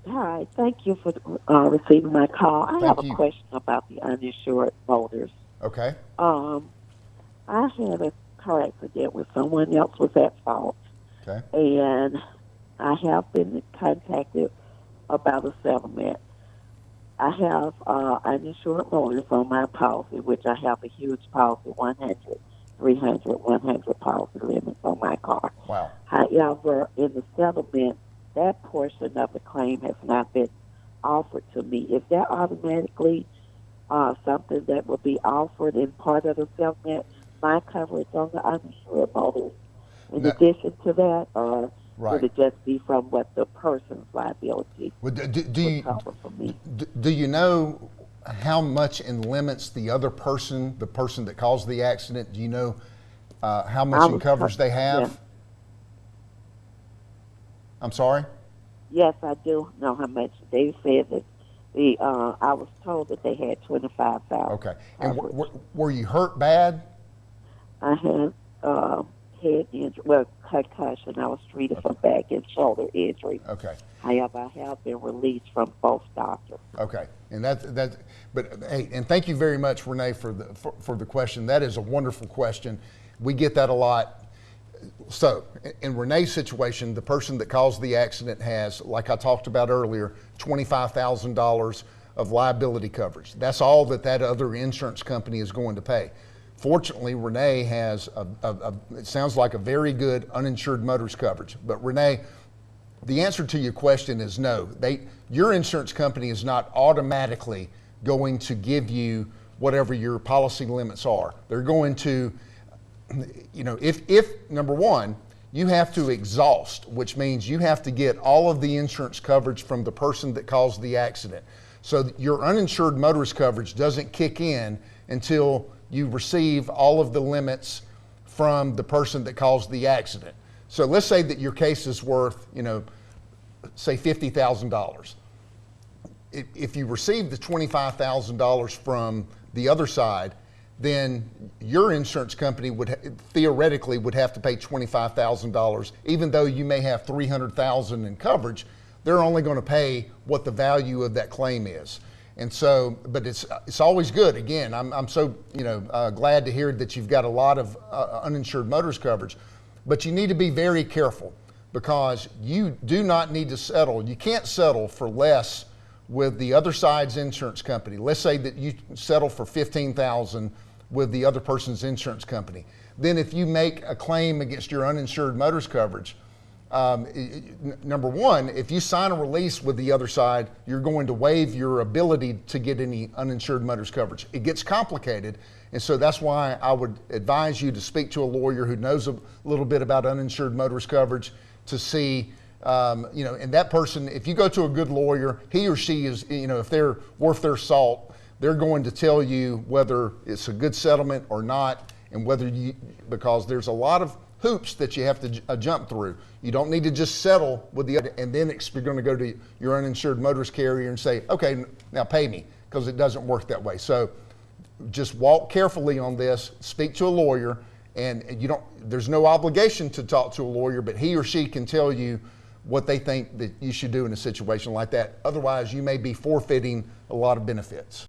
Hi, thank you for receiving my call. I have Thank a you. question about the uninsured voters. Okay. Um, I had a car accident where someone else was at fault, Okay. and I have been contacted about a settlement. I have uninsured voters on my policy, which I have a huge policy, 100, 300, 100 policy limits on my car. Wow. However, in the settlement, that portion of the claim has not been offered to me. Is that automatically something that will be offered in part of the settlement? My coverage on the uninsured voters, in addition to that, or would it just be from what the person's liability would cover for me? Do you know how much in limits the other person, the person that caused the accident, do you know how much in coverage they have? Yeah. I'm sorry? Yes, I do know how much. They said that I was told that they had 25,000. Okay. And were you hurt bad? I had head injury, well, concussion. I was treated for back and shoulder injury. Okay. However, I have been released from both doctors. Okay, and but hey, and thank you very much, Renee, for the question. That is a wonderful question. We get that a lot. So, in Renee's situation, the person that caused the accident has, like I talked about earlier, $25,000 of liability coverage. That's all that other insurance company is going to pay. Fortunately, Renee has it sounds like a very good uninsured motorist coverage. But Renee, the answer to your question is no. Your insurance company is not automatically going to give you whatever your policy limits are. They're going to, if number one, you have to exhaust, which means you have to get all of the insurance coverage from the person that caused the accident. So your uninsured motorist coverage doesn't kick in until you receive all of the limits from the person that caused the accident. So let's say that your case is worth, say $50,000. If you receive the $25,000 from the other side, then your insurance company theoretically would have to pay $25,000, even though you may have $300,000 in coverage. They're only going to pay what the value of that claim is. And so, but it's always good. Again, I'm so glad to hear that you've got a lot of uninsured motorist coverage, but you need to be very careful because you do not need to settle. You can't settle for less with the other side's insurance company. Let's say that you settle for $15,000 with the other person's insurance company. Then if you make a claim against your uninsured motorist coverage, number one, if you sign a release with the other side, you're going to waive your ability to get any uninsured motorist coverage. It gets complicated, and so that's why I would advise you to speak to a lawyer who knows a little bit about uninsured motorist coverage to see, and that person, if you go to a good lawyer, he or she is, if they're worth their salt, they're going to tell you whether it's a good settlement or not, and because there's a lot of hoops that you have to jump through. You don't need to just settle with the other, and then you're going to go to your uninsured motorist carrier and say, okay, now pay me, because it doesn't work that way. So just walk carefully on this, speak to a lawyer, and there's no obligation to talk to a lawyer, but he or she can tell you what they think that you should do in a situation like that. Otherwise, you may be forfeiting a lot of benefits.